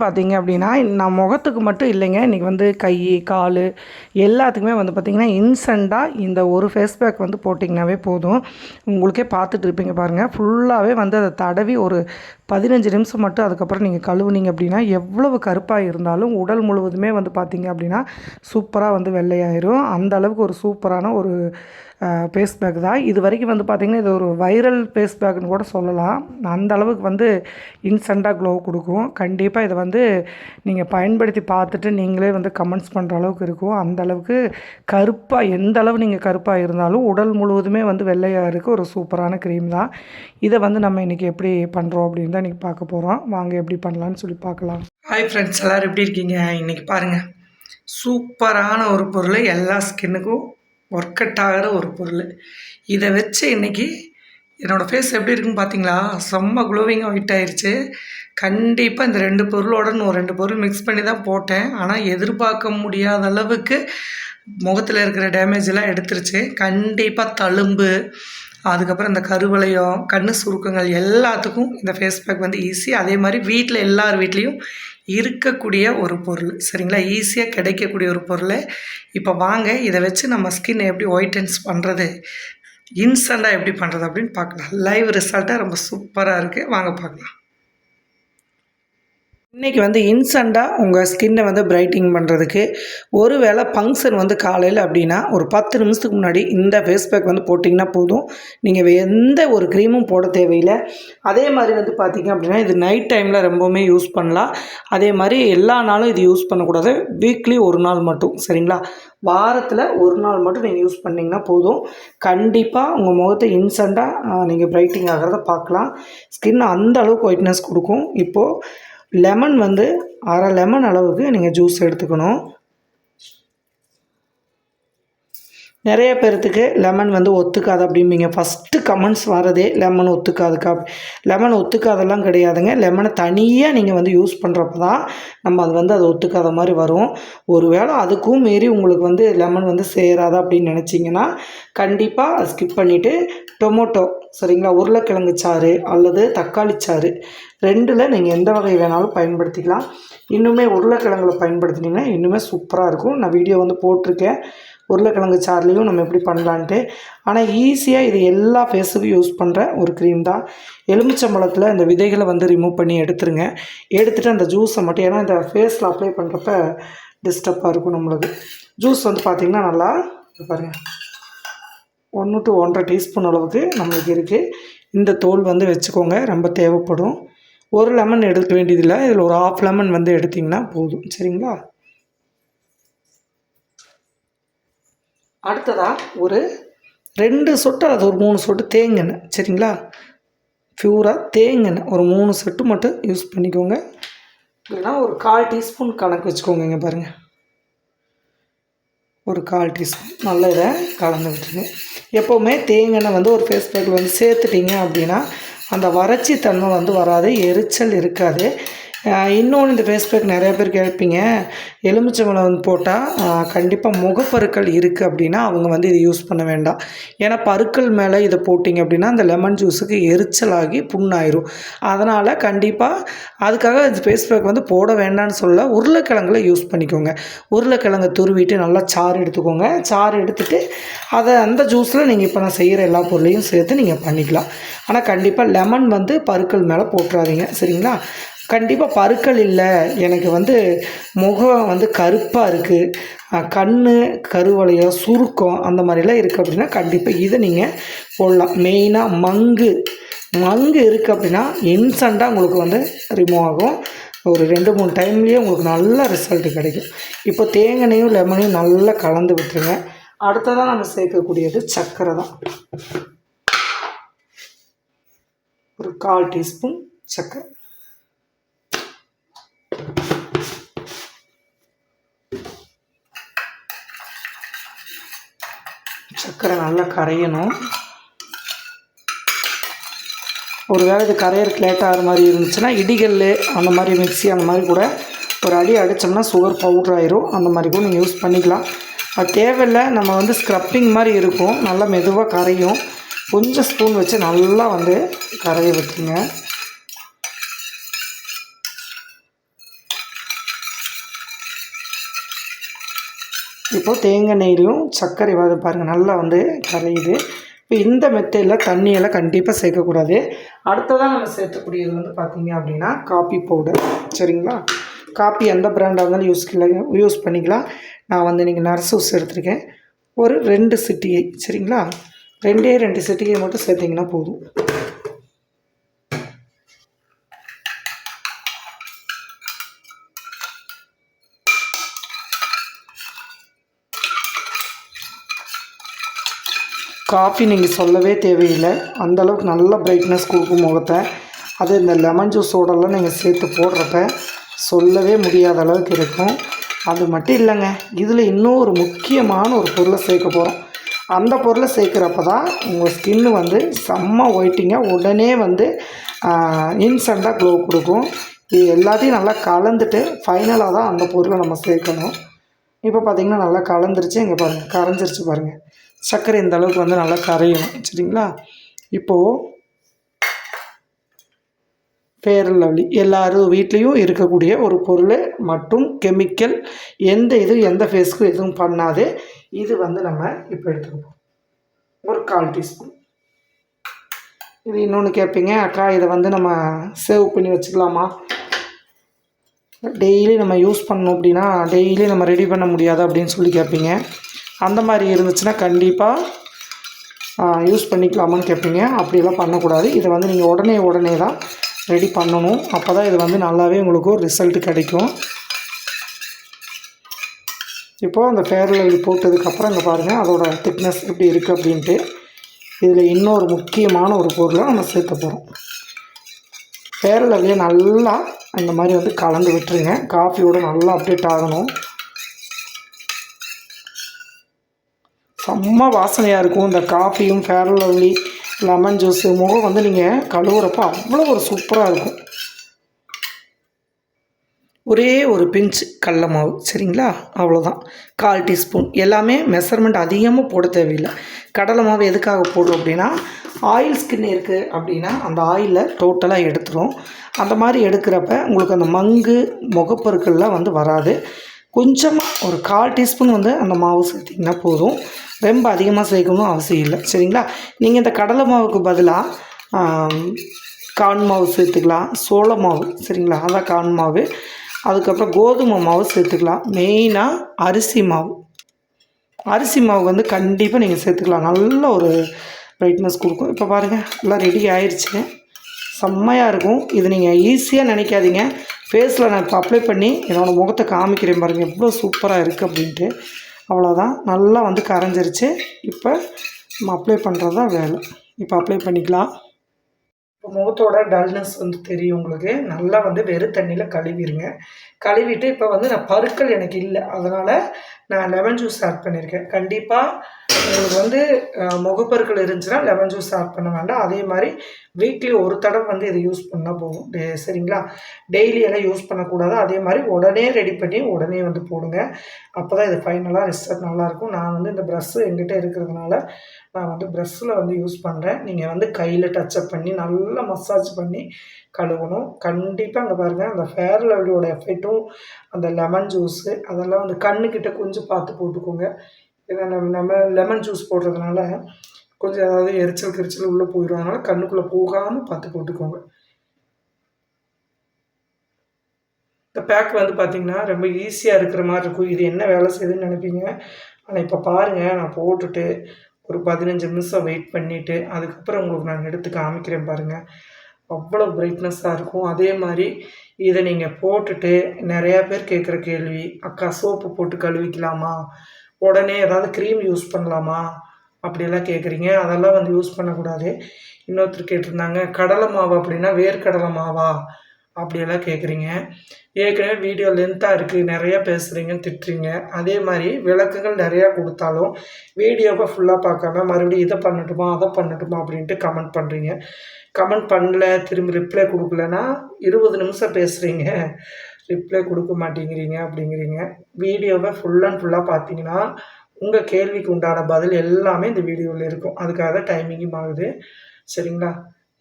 பார்த்தீங்க அப்படின்னா, நான் முகத்துக்கு மட்டும் இல்லைங்க. இன்றைக்கி வந்து கை, கால் எல்லாத்துக்குமே வந்து பார்த்திங்கன்னா, இன்ஸ்டண்ட்டாக இந்த ஒரு ஃபேஸ் பேக் வந்து போட்டிங்கனாவே போதும். உங்களுக்கே பார்த்துட்டு இருப்பீங்க பாருங்கள். ஃபுல்லாகவே வந்து அதை தடவி ஒரு 15 நிமிஷம் மட்டும் அதுக்கப்புறம் நீங்கள் கழுவுனீங்க அப்படின்னா, எவ்வளவு கருப்பாக இருந்தாலும் உடல் முழுவதுமே வந்து பார்த்திங்க அப்படின்னா, சூப்பராக வந்து வெள்ளையாயிரும். அந்த அளவுக்கு ஒரு சூப்பரான ஒரு ஃபேஸ் பேக் தான். இது வரைக்கும் வந்து பார்த்திங்கன்னா, இது ஒரு வைரல் ஃபேஸ் பேக்குன்னு கூட சொல்லலாம். அந்த அளவுக்கு வந்து இன்ஸ்டண்ட்டாக க்ளோ கொடுக்கும். கண்டிப்பாக இதை வந்து நீங்கள் பயன்படுத்தி பார்த்துட்டு நீங்களே வந்து கமெண்ட்ஸ் பண்ணுற அளவுக்கு இருக்கும். அந்த அளவுக்கு கருப்பாக எந்த அளவு நீங்கள் கருப்பாக இருந்தாலும் உடல் முழுவதுமே வந்து வெள்ளையாக இருக்க ஒரு சூப்பரான க்ரீம் தான். இதை வந்து நம்ம இன்றைக்கி எப்படி பண்ணுறோம் அப்படின்னு தான் இன்றைக்கி பார்க்க போகிறோம். வாங்க எப்படி பண்ணலான்னு சொல்லி பார்க்கலாம். ஹாய் ஃப்ரெண்ட்ஸ், எல்லோரும் எப்படி இருக்கீங்க? இன்றைக்கி பாருங்கள், சூப்பரான ஒரு பொருள், எல்லா ஸ்கின்னுக்கும் ஒர்க் அவுட் ஆகிற ஒரு பொருள். இதை வச்சு இன்றைக்கி என்னோடய ஃபேஸ் எப்படி இருக்குன்னு பார்த்தீங்களா? செம்ம க்ளோவிங்காக ஒயிட் ஆயிடுச்சு. கண்டிப்பாக இந்த 2 பொருளோட ஒரு 2 பொருள் மிக்ஸ் பண்ணி தான் போட்டேன். ஆனால் எதிர்பார்க்க முடியாத அளவுக்கு முகத்தில் இருக்கிற டேமேஜெலாம் எடுத்துருச்சு. கண்டிப்பாக தழும்பு, அதுக்கப்புறம் இந்த கருவளையம், கண் சுருக்கங்கள் எல்லாத்துக்கும் இந்த ஃபேஸ் பேக் வந்து ஈஸி. அதே மாதிரி வீட்டில் எல்லார் வீட்லேயும் இருக்கக்கூடிய ஒரு பொருள், சரிங்களா? ஈஸியாக கிடைக்கக்கூடிய ஒரு பொருள். இப்போ வாங்க இதை வச்சு நம்ம ஸ்கின் எப்படி ஒயிட்டன்ஸ் பண்ணுறது, இன்ஸ்டண்ட்டாக எப்படி பண்ணுறது அப்படின்னு பார்க்கலாம். லைவ் ரிசல்ட்டாக ரொம்ப சூப்பராக இருக்குது. வாங்க பார்க்கலாம். இன்றைக்கி வந்து இன்ஸ்டண்ட்டாக உங்கள் ஸ்கின்னை வந்து பிரைட்டிங் பண்ணுறதுக்கு, ஒரு வேளை ஃபங்க்ஷன் வந்து காலையில் அப்படின்னா ஒரு 10 நிமிஷத்துக்கு முன்னாடி இந்த ஃபேஸ் பேக் வந்து போட்டிங்கன்னா போதும். நீங்கள் எந்த ஒரு க்ரீமும் போட தேவையில்லை. அதே மாதிரி வந்து பார்த்திங்க அப்படின்னா, இது நைட் டைமில் ரொம்பவுமே யூஸ் பண்ணலாம். அதே மாதிரி எல்லா நாளும் இது யூஸ் பண்ணக்கூடாது. வீக்லி ஒரு நாள் மட்டும், சரிங்களா? வாரத்தில் ஒரு நாள் மட்டும் நீங்கள் யூஸ் பண்ணிங்கன்னா போதும். கண்டிப்பாக உங்கள் முகத்தை இன்ஸ்டண்ட்டாக நீங்கள் பிரைட்டிங் ஆகிறத பார்க்கலாம். ஸ்கின் அந்த அளவுக்கு ஒயிட்னஸ் கொடுக்கும். இப்போது லெமன் வந்து அரை லெமன் அளவுக்கு நீங்கள் ஜூஸ் எடுத்துக்கணும். நிறைய பேர்த்துக்கு லெமன் வந்து ஒத்துக்காது அப்படிம்பீங்க. ஃபஸ்ட்டு கமெண்ட்ஸ் வரதே லெமன் ஒத்துக்காதுக்கா. லெமன் ஒத்துக்காதெல்லாம் கிடையாதுங்க. லெமனை தனியாக நீங்கள் வந்து யூஸ் பண்ணுறப்ப தான் நம்ம அது வந்து ஒத்துக்காத மாதிரி வரும். ஒரு வேளை அதுக்கும் மீறி உங்களுக்கு வந்து லெமன் வந்து சேராதா அப்படின்னு நினச்சிங்கன்னா கண்டிப்பாக அதை ஸ்கிப் பண்ணிவிட்டு டொமேட்டோ, சரிங்களா, உருளைக்கிழங்கு சாறு அல்லது தக்காளி சாறு 2ல் நீங்கள் எந்த வகை வேணாலும் பயன்படுத்திக்கலாம். இன்னுமே உருளைக்கிழங்குல பயன்படுத்தினீங்கன்னா இன்னுமே சூப்பராக இருக்கும். நான் வீடியோ வந்து போட்டிருக்கேன் உருளைக்கிழங்கு சாறுலேயும் நம்ம எப்படி பண்ணலான்ட்டு. ஆனால் ஈஸியாக இது எல்லா ஃபேஸுக்கும் யூஸ் பண்ணுற ஒரு க்ரீம் தான். எலுமிச்சம்பழத்தில் இந்த விதைகளை வந்து ரிமூவ் பண்ணி எடுத்துருங்க. எடுத்துகிட்டு அந்த ஜூஸை மட்டும், ஏன்னா இந்த ஃபேஸில் அப்ளை பண்ணுறப்ப டிஸ்டர்பாக இருக்கும் நம்மளுக்கு. ஜூஸ் வந்து பார்த்திங்கன்னா நல்லா பாருங்கள், 1 to 1.5 டீஸ்பூன் அளவுக்கு நம்மளுக்கு இருக்குது. இந்த தோல் வந்து வச்சுக்கோங்க, ரொம்ப தேவைப்படும். ஒரு லெமன் எடுக்க வேண்டியதில்லை, இதில் ஒரு 1/2 லெமன் வந்து எடுத்திங்கன்னா போதும், சரிங்களா? அடுத்ததாக ஒரு 2 சொட்டு அது ஒரு 3 சொட்டு தேங்கெண்ணெய், சரிங்களா? ப்யூராக தேங்கெண்ணெய் ஒரு 3 சொட்டு மட்டும் யூஸ் பண்ணிக்கோங்க. இல்லைனா ஒரு 1/4 டீஸ்பூன் கணக்கு வச்சுக்கோங்க. இங்கே பாருங்கள், ஒரு 1/4 டீஸ்பூன் நல்லா இதை கலந்து விட்டுருங்க. எப்போவுமே தேங்கெண்ணெய் வந்து ஒரு ஃபேஸ் பேக்கில் வந்து சேர்த்துட்டிங்க அப்படின்னா அந்த வறட்சி தன்மை வந்து வராது, எரிச்சல் இருக்காது. இன்னொன்று, இந்த ஃபேஸ் பேக் நிறையா பேர் கேட்பீங்க, எலுமிச்சம்பழம் வந்து போட்டால் கண்டிப்பாக முகப்பருக்கள் இருக்குது அப்படின்னா அவங்க வந்து இதை யூஸ் பண்ண வேண்டாம். ஏன்னா பருக்கள் மேலே இதை போட்டிங்க அப்படின்னா அந்த லெமன் ஜூஸுக்கு எரிச்சலாகி புண்ணாயிரும். அதனால் கண்டிப்பாக அதுக்காக இந்த ஃபேஸ் பேக் வந்து போட வேண்டாம்னு சொல்ல, உருளைக்கிழங்குல யூஸ் பண்ணிக்கோங்க. உருளைக்கிழங்கை துருவிட்டு நல்லா சாறு எடுத்துக்கோங்க. சாறு எடுத்துகிட்டு அதை அந்த ஜூஸில் நீங்கள் இப்போ நான் செய்கிற எல்லா பொருளையும் சேர்த்து நீங்கள் பண்ணிக்கலாம். ஆனால் கண்டிப்பாக லெமன் வந்து பருக்கள் மேலே போட்டுறாதீங்க, சரிங்களா? கண்டிப்பாக பருக்கள் இல்லை, எனக்கு வந்து முகம் வந்து கருப்பாக இருக்குது, கண் கருவளையம் சுருக்கம் அந்த மாதிரிலாம் இருக்குது அப்படின்னா கண்டிப்பாக இதை நீங்கள் போடலாம். மெயினாக மங்கு இருக்குது அப்படின்னா இன்ஸ்டண்ட்டாக உங்களுக்கு வந்து ரிமூவ் ஆகும். ஒரு 2-3 டைம்லேயே உங்களுக்கு நல்ல ரிசல்ட் கிடைக்கும். இப்போ தேங்காயும் லெமனையும் நல்லா கலந்து விட்டுருங்க. அடுத்ததான் நம்ம சேர்க்கக்கூடியது சர்க்கரை தான். ஒரு 1/4 டீஸ்பூன் சர்க்கரை. சர்க்கரை நல்லா கரையணும். ஒரு வேளை இது கரையிறதுக்கு லேட் ஆகிற மாதிரி இருந்துச்சுன்னா இடிகல் அந்த மாதிரி மிக்ஸி அந்த மாதிரி கூட ஒரு அடி அடித்தோம்னா சுகர் பவுட்ரு ஆயிரும். அந்த மாதிரி கூட நீங்கள் யூஸ் பண்ணிக்கலாம். அது தேவையில்லை, நம்ம வந்து ஸ்க்ரப்பிங் மாதிரி இருக்கும், நல்லா மெதுவாக கரையும். கொஞ்சம் ஸ்பூன் வச்சு நல்லா வந்து கரைய விட்டுருங்க. இப்போது தேங்காய் எண்ணெயிலையும் சர்க்கரை பாருங்கள் நல்லா வந்து கரையுது. இப்போ இந்த மெத்தடில் தண்ணியெல்லாம் கண்டிப்பாக சேர்க்கக்கூடாது. அடுத்ததாக நம்ம சேர்க்கக்கூடியது வந்து பார்த்திங்க அப்படின்னா காப்பி பவுடர். சரிங்களா? காப்பி எந்த பிராண்டாக இருந்தாலும் யூஸ் பண்ணிக்கலாம். நான் வந்து இன்றைக்கி நர்சூஸ் எடுத்துருக்கேன். ஒரு 2 சிட்டிகை. சரிங்களா? 2 சிட்டிகை மட்டும் சேர்த்திங்கன்னா போதும். காஃபி நீங்கள் சொல்லவே தேவையில்லை, அந்தளவுக்கு நல்ல பிரைட்னஸ் கொடுக்கும் முகத்தை. அது இந்த லெமன் ஜூஸோடலாம் நீங்கள் சேர்த்து போடுறப்ப சொல்லவே முடியாத அளவுக்கு இருக்கும். அது மட்டும் இல்லைங்க, இதில் இன்னும் ஒரு முக்கியமான ஒரு பொருளை சேர்க்க போகிறோம். அந்த பொருளை சேர்க்குறப்ப தான் உங்கள் ஸ்கின்னு வந்து செம்ம ஒயிட்டிங்காக உடனே வந்து இன்ஸ்டண்ட்டாக க்ளோ கொடுக்கும். இது எல்லாத்தையும் நல்லா கலந்துட்டு ஃபைனலாக தான் அந்த பொருளை நம்ம சேர்க்கணும். இப்போ பார்த்திங்கன்னா நல்லா கலந்துருச்சு. இங்கே பாருங்கள், கரைஞ்சிருச்சு பாருங்கள். சர்க்கரை இந்த அளவுக்கு வந்து நல்லா கரையணும். சரிங்களா? இப்போது ஃபேர் அண்ட் லவ்லி எல்லோரும் வீட்லேயும் இருக்கக்கூடிய ஒரு பொருள் மட்டும், கெமிக்கல் எந்த ஃபேஸ்க்கும் எதுவும் பண்ணாது. இது வந்து நம்ம இப்போ எடுத்துக்குவோம். ஒரு 1/4 டீஸ்பூன். இது இன்னொன்று கேட்பீங்க, அக்கா இதை வந்து நம்ம சேவ் பண்ணி வச்சுக்கலாமா? டெய்லி நம்ம யூஸ் பண்ணோம் அப்படின்னா டெய்லி நம்ம ரெடி பண்ண முடியாது அப்படின்னு சொல்லி கேட்பீங்க. அந்த மாதிரி இருந்துச்சுன்னா கண்டிப்பாக யூஸ் பண்ணிக்கலாமான்னு கேட்பீங்க. அப்படியெல்லாம் பண்ணக்கூடாது. இதை வந்து நீங்கள் உடனே தான் ரெடி பண்ணணும். அப்போ தான் இது வந்து நல்லாவே உங்களுக்கு ஒரு ரிசல்ட் கிடைக்கும். இப்போது அந்த ஃபேர் லவ்லி போட்டதுக்கப்புறம் இங்கே பாருங்கள் அதோட திக்னஸ் எப்படி இருக்குது அப்படின்ட்டு. இதில் இன்னொரு முக்கியமான ஒரு பொருளை நம்ம சேர்த்த போகிறோம். ஃபேர் லவ்லியை நல்லா இந்த மாதிரி வந்து கலந்து விட்டுருங்க. காஃபியோடு நல்லா அப்டேட் ஆகணும். செம்ம வாசனையாக இருக்கும் இந்த காஃபியும் ஃபேர் லவ்லி லெமன் ஜூஸு. முகம் வந்து நீங்கள் கழுவுறப்போ அவ்வளோ ஒரு சூப்பராக இருக்கும். ஒரே ஒரு பிஞ்ச் கடல மாவு. சரிங்களா? அவ்வளோதான். 1/4 டீஸ்பூன். எல்லாமே மெஷர்மெண்ட் அதிகமாக போட தேவையில்லை. கடலை மாவு எதுக்காக போடுறோம் அப்படின்னா, ஆயில் ஸ்கின் இருக்குது அப்படின்னா அந்த ஆயிலை டோட்டலாக எடுத்துரும். அந்த மாதிரி எடுக்கிறப்ப உங்களுக்கு அந்த மங்கு முகப்பொருட்கள்லாம் வந்து வராது. கொஞ்சமாக ஒரு 1/4 டீஸ்பூன் வந்து அந்த மாவு சேர்த்திங்கன்னா போதும். ரொம்ப அதிகமாக சேர்க்கணும் அவசியம் இல்லை. சரிங்களா? நீங்கள் இந்த கடலை மாவுக்கு பதிலாக கார்ன் மாவு சேர்த்துக்கலாம், சோள மாவு. சரிங்களா? அதான் கார்ன் மாவு. அதுக்கப்புறம் கோதுமை மாவு சேர்த்துக்கலாம். மெயினாக அரிசி மாவு வந்து கண்டிப்பாக நீங்கள் சேர்த்துக்கலாம். நல்ல ஒரு பிரைட்னஸ் கொடுக்கும். இப்போ பாருங்கள் எல்லாம் ரெடி ஆயிடுச்சு. செம்மையாக இருக்கும். இது நீங்கள் ஈஸியாக நினைக்காதீங்க. ஃபேஸில் நான் இப்போ அப்ளை பண்ணி என்னோடய முகத்தை காமிக்கிறேன் பாருங்கள் எவ்வளோ சூப்பராக இருக்குது அப்படின்ட்டு. அவ்வளோதான். நல்லா வந்து கரைஞ்சிருச்சு. இப்போ நம்ம அப்ளை பண்ணுறது தான் வேலை. இப்போ அப்ளை பண்ணிக்கலாம். இப்போ முகத்தோட டல்னஸ் வந்து தெரியும் உங்களுக்கு. நல்லா வந்து வெறும் தண்ணியில் கழுவிடுங்க. கழுவிட்டு இப்போ வந்து நான் பருக்கள் எனக்கு இல்லை, அதனால் நான் லெமன் ஜூஸ் ஆட் பண்ணியிருக்கேன். கண்டிப்பாக உங்களுக்கு வந்து முகப்பருக்கள் இருந்துச்சுன்னா லெமன் ஜூஸ் ஆட் பண்ண வேண்டாம். அதே மாதிரி வீக்லி ஒரு தடவை வந்து இதை யூஸ் பண்ணால் போகும். சரிங்களா? டெய்லி எல்லாம் யூஸ் பண்ணக்கூடாது. அதே மாதிரி உடனே ரெடி பண்ணி உடனே வந்து போடுங்க. அப்போ தான் இது ஃபைனலாக ரிசல்ட் நல்லாயிருக்கும். நான் வந்து இந்த ப்ரஷ்ஷு எங்கிட்ட இருக்கிறதுனால நான் வந்து ப்ரஷ்ஷில் வந்து யூஸ் பண்ணுறேன். நீங்கள் வந்து கையில் டச்சப் பண்ணி நல்லா மசாஜ் பண்ணி கழுவணும். கண்டிப்பாக அங்கே பாருங்கள் அந்த ஃபேர் லவ்லியோட எஃபெக்ட்டும் அந்த லெமன் ஜூஸு அதெல்லாம் வந்து கண்ணுக்கிட்ட கொஞ்சம் பார்த்து போட்டுக்கோங்க. ஏன்னா நம்ம லெமன் ஜூஸ் போடுறதுனால கொஞ்சம் ஏதாவது எரிச்சல் உள்ளே போயிடும். அதனால் கண்ணுக்குள்ளே போகாமல் பார்த்து போட்டுக்கோங்க. இந்த பேக் வந்து பார்த்திங்கன்னா ரொம்ப ஈஸியாக இருக்கிற மாதிரி இருக்கும். இது என்ன வேலை செய்யுதுன்னு நினைப்பீங்க. ஆனால் இப்போ பாருங்கள், நான் போட்டுட்டு ஒரு 15 நிமிஷம் வெயிட் பண்ணிவிட்டு அதுக்கப்புறம் உங்களுக்கு நான் எடுத்து காமிக்கிறேன் பாருங்கள். அவ்வளோ பிரைட்னஸாக இருக்கும். அதே மாதிரி இதை நீங்கள் போட்டுட்டு நிறையா பேர் கேட்குற கேள்வி, அக்கா சோப்பு போட்டு கழுவிக்கலாமா, உடனே ஏதாவது க்ரீம் யூஸ் பண்ணலாமா அப்படியெல்லாம் கேட்குறீங்க. அதெல்லாம் வந்து யூஸ் பண்ணக்கூடாது. இன்னொருத்தர் கேட்டிருந்தாங்க, கடலை மாவு அப்படின்னா வேர்க்கடலை மாவா அப்படியெல்லாம் கேட்குறீங்க. ஏற்கனவே வீடியோ லென்த்தாக இருக்குது, நிறையா பேசுகிறீங்கன்னு திட்டுறீங்க. அதே மாதிரி விளக்கங்கள் நிறையா கொடுத்தாலும் வீடியோவை ஃபுல்லாக பார்க்காம மறுபடியும் இதை பண்ணட்டுமா அதை பண்ணட்டுமா அப்படின்ட்டு கமெண்ட் பண்ணுறீங்க. கமெண்ட் பண்ணல, திரும்பி ரிப்ளை கொடுக்கலன்னா 20 நிமிஷம் பேசுகிறீங்க, ரிப்ளை கொடுக்க மாட்டேங்கிறீங்க அப்படிங்கிறீங்க. வீடியோவை ஃபுல் அண்ட் ஃபுல்லாக பார்த்தீங்கன்னா உங்கள் கேள்விக்கு உண்டான பதில் எல்லாமே இந்த வீடியோவில் இருக்கும். அதுக்காக தான் டைமிங்கும் ஆகுது. சரிங்களா?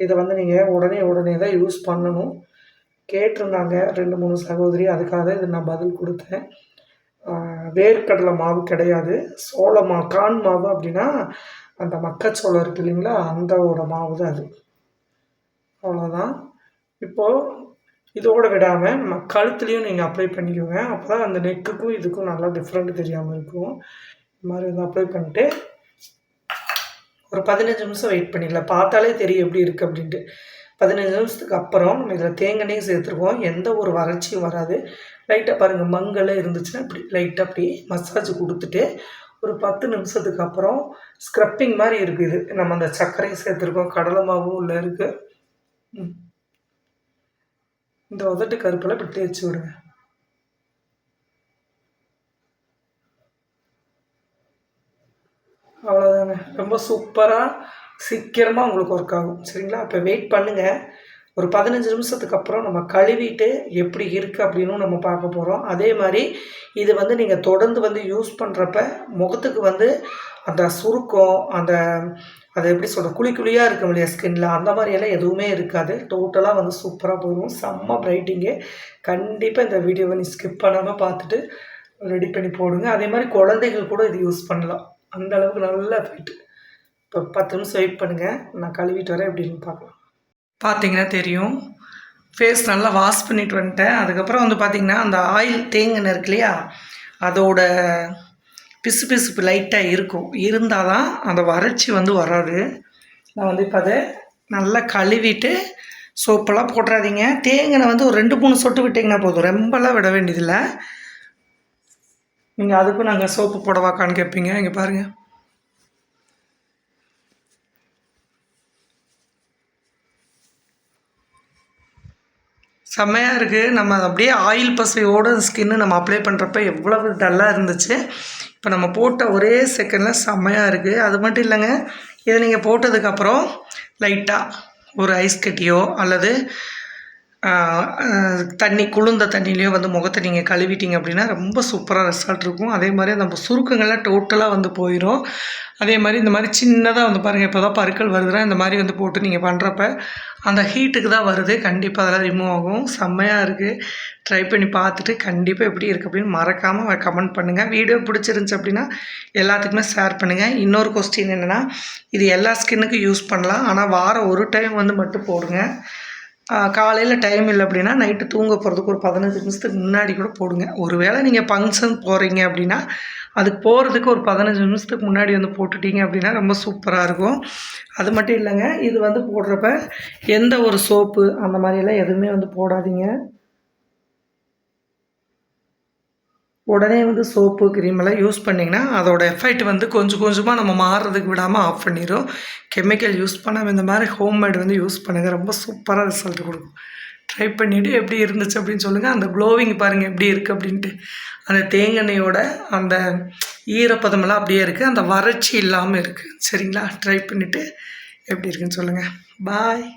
இதை வந்து நீங்கள் உடனே தான் யூஸ் பண்ணணும். கேட்டிருந்தாங்க 2-3 சகோதரி, அதுக்காக தான் இது நான் பதில் கொடுத்தேன். வேர்க்கடலை மாவு கிடையாது. கார்ன் மாவு அப்படின்னா அந்த மக்காச்சோளம் இருக்குது இல்லைங்களா, அந்தோட மாவு தான் அது. அவ்வளோதான். இப்போது இதோட விடாமல் நம்ம கழுத்துலேயும் நீங்கள் அப்ளை பண்ணிக்கோங்க. அப்போ தான் அந்த நெக்குக்கும் இதுக்கும் நல்லா டிஃப்ரெண்ட் தெரியாமல் இருக்கும். இது மாதிரி வந்து அப்ளை பண்ணிட்டு ஒரு 15 நிமிஷம் வெயிட் பண்ணிடலாம். பார்த்தாலே தெரியும் எப்படி இருக்குது அப்படின்ட்டு. 15 நிமிஷத்துக்கு அப்புறம் நம்ம இதில் தேங்காயும் சேர்த்துருவோம். எந்த ஒரு வறட்சியும் வராது. லைட்டாக பாருங்கள், மங்கல் இருந்துச்சுன்னா இப்படி லைட்டாக அப்படி மசாஜ் கொடுத்துட்டு ஒரு 10 நிமிஷத்துக்கு அப்புறம் ஸ்க்ரப்பிங் மாதிரி இருக்குது. நம்ம அந்த சர்க்கரையும் சேர்த்துருக்கோம், கடலை மாவும் உள்ளே இருக்குது. இந்த உதட்டு கருப்பில் இப்படி தேய்ச்சி விடுங்க. அவ்வளோதாங்க. ரொம்ப சூப்பராக சீக்கிரமாக உங்களுக்கு ஒர்க் ஆகும். சரிங்களா? அப்போ வெயிட் பண்ணுங்கள். ஒரு 15 நிமிஷத்துக்கு அப்புறம் நம்ம கழுவிட்டு எப்படி இருக்குது அப்படின்னும் நம்ம பார்க்க போகிறோம். அதே மாதிரி இது வந்து நீங்கள் தொடர்ந்து வந்து யூஸ் பண்ணுறப்ப முகத்துக்கு வந்து அந்த சுருக்கம், அது எப்படி சொல்கிறது, குழியாக இருக்கும் இல்லையா ஸ்கின்னில், அந்த மாதிரியெல்லாம் எதுவுமே இருக்காது. டோட்டலாக வந்து சூப்பராக போகும். செம்ம பிரைட்டிங்கு. கண்டிப்பாக இந்த வீடியோவை நீ ஸ்கிப் பண்ணாமல் பார்த்துட்டு ரெடி பண்ணி போடுங்க. அதே மாதிரி குழந்தைகள் கூட இது யூஸ் பண்ணலாம். அந்த அளவுக்கு நல்ல எஃபெக்ட். இப்போ 10 நிமிஷம் வெயிட் பண்ணுங்கள். நான் கழுவிட்டு வரேன் எப்படின்னு பார்க்கலாம். பார்த்தீங்கன்னா தெரியும், ஃபேஸ் நல்லா வாஷ் பண்ணிட்டு வந்துட்டேன். அதுக்கப்புறம் வந்து பார்த்திங்கன்னா அந்த ஆயில் தேங்கின இருக்கு இல்லையா, அதோட பிசுபிசுப்பு லைட்டாக இருக்கும். இருந்தால் தான் அந்த வறட்சி வந்து வராது. நான் வந்து இப்போ அதை நல்லா கழுவிட்டு, சோப்பெல்லாம் போட்டுறாதீங்க. தேங்கின வந்து ஒரு 2-3 சொட்டு விட்டிங்கன்னா போதும், ரொம்பலாம் விட வேண்டியதில்லை. நீங்கள் அதுக்கும் நாங்கள் சோப்பு போடவாக்கான்னு கேட்பீங்க. இங்கே பாருங்கள், செம்மையாக இருக்குது. நம்ம அப்படியே ஆயில் பசையோடு ஸ்கின்னு நம்ம அப்ளை பண்ணுறப்ப எவ்வளவு டல்லாக இருந்துச்சு, இப்போ நம்ம போட்ட ஒரே செகண்டில் செம்மையாக இருக்குது. அது மட்டும் இல்லைங்க, இதை நீங்கள் போட்டதுக்கப்புறம் லைட்டாக ஒரு ஐஸ் கட்டியோ அல்லது குளிர்ந்த தண்ணியிலையோ வந்து முகத்தை நீங்கள் கழுவிட்டீங்க அப்படின்னா ரொம்ப சூப்பராக ரிசல்ட் இருக்கும். அதே மாதிரி நம்ம சுருக்கங்கள்லாம் டோட்டலாக வந்து போயிடும். அதே மாதிரி இந்த மாதிரி சின்னதாக வந்து பாருங்கள், இப்போ தான் பருக்கள் வருதுன்னா இந்த மாதிரி வந்து போட்டு நீங்கள் பண்ணுறப்ப அந்த ஹீட்டுக்கு தான் வருது. கண்டிப்பாக அதெல்லாம் ரிமூவ் ஆகும். செம்மையாக இருக்குது. ட்ரை பண்ணி பார்த்துட்டு கண்டிப்பாக எப்படி இருக்குது அப்படின்னு மறக்காமல் கமெண்ட் பண்ணுங்கள். வீடியோ பிடிச்சிருந்துச்சி அப்படின்னா எல்லாத்துக்குமே ஷேர் பண்ணுங்கள். இன்னொரு கொஸ்டின் என்னென்னா, இது எல்லா ஸ்கின்னுக்கும் யூஸ் பண்ணலாம். ஆனால் வாரம் ஒரு டைம் வந்து மட்டும் போடுங்க. காலையில் டைம் இல்லை அப்படின்னா நைட்டு தூங்க போகிறதுக்கு ஒரு 15 நிமிஷத்துக்கு முன்னாடி கூட போடுங்க. ஒரு வேளை நீங்கள் ஃபங்க்ஷன் போகிறீங்க அப்படின்னா அதுக்கு போகிறதுக்கு ஒரு 15 நிமிஷத்துக்கு முன்னாடி வந்து போட்டுட்டீங்க அப்படின்னா ரொம்ப சூப்பராக இருக்கும். அது மட்டும் இல்லைங்க, இது வந்து போடுறப்ப எந்த ஒரு சோப்பு அந்த மாதிரியெல்லாம் எதுவுமே வந்து போடாதீங்க. உடனே வந்து சோப்பு க்ரீமெல்லாம் யூஸ் பண்ணிங்கன்னா அதோட எஃபெக்ட் வந்து கொஞ்சம் கொஞ்சமாக நம்ம மாறுறதுக்கு விடாமல் ஆஃப் பண்ணிடும். கெமிக்கல் யூஸ் பண்ணாமல் இந்த மாதிரி ஹோம்மேட் வந்து யூஸ் பண்ணுங்கள். ரொம்ப சூப்பராக ரிசல்ட் கொடுக்கும். ட்ரை பண்ணிவிட்டு எப்படி இருந்துச்சு அப்படின்னு சொல்லுங்கள். அந்த க்ளோவிங் பாருங்கள் எப்படி இருக்குது அப்படின்ட்டு. அந்த தேங்காயோட அந்த ஈரப்பதமெல்லாம் அப்படியே இருக்குது, அந்த வறட்சி இல்லாமல் இருக்குது. சரிங்களா? ட்ரை பண்ணிவிட்டு எப்படி இருக்குன்னு சொல்லுங்கள். பாய்.